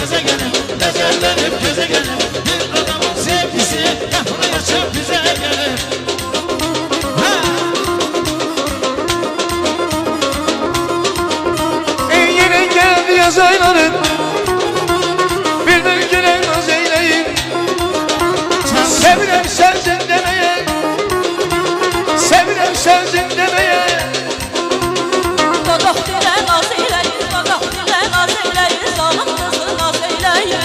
teze gelir, becerlenip göze gelir. Bir adamın sevgisi yapmaya çok güzel gelir. Yine geldi yaz ayları, bülbül gülen naz eyleyin. Sevirem sensin demeye, sevirem sensin demeye. Dodaq dilə naz eyləyin, dodaq dilə naz eyləyin, zalım qızı naz eyləyin.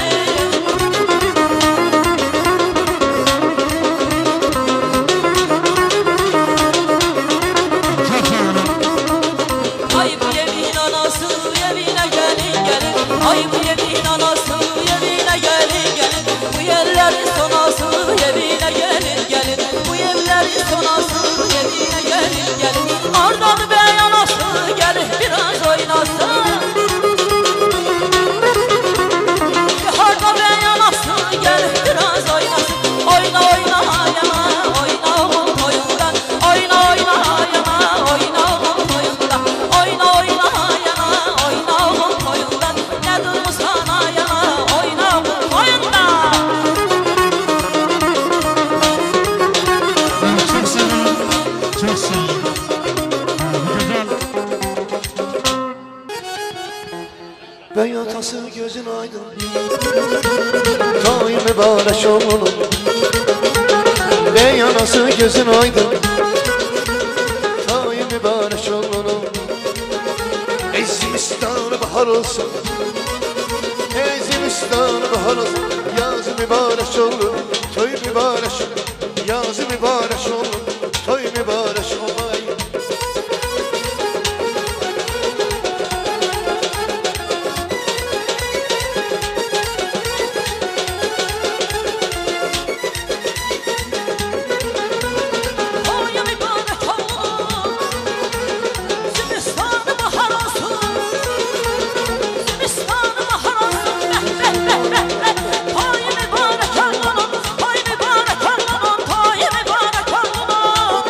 Ay bu yemin anası yeminə gəlin gəlin, ay bu yemin anası yeminə gəlin gəlin. Bu yerlərin sonası yeminə gəlin gəlin, bu yerlərin sonası yeminə gəlin gəlin. Ardadır bəy anası gəlir biraz oynasın. Harda bəy anası gəlir biraz oynasın. Oyna oyna yana, oyna oğul toyundan. Oyna oyna yana, oyna oğul toyundan. Oyna oyna yana, oyna oğul toyundan. Ne durmusan yana, oyna oğul toyundan. Çok seviyorum, çok seviyorum. Güzel. Bey atası gözün aydın, daim mübarek oğlum. Bey anası gözün aydın, daim mübarek oğlum. Ey Zimistan bahar olsun, ey Zimistan bahar olsun. Yaz mübarek oğlum, toy mübarek oğlum. Yaz mübarek oğlum, toy mübarek oğlum. Toyu mübarek olsun, Zimistan bahar olsun. Zimistan bahar olsun, beh beh beh beh beh. Toyu mübarek olsun, toyu mübarek olsun, toyu mübarek olsun.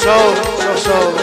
Sağ olun, çok sağ olun.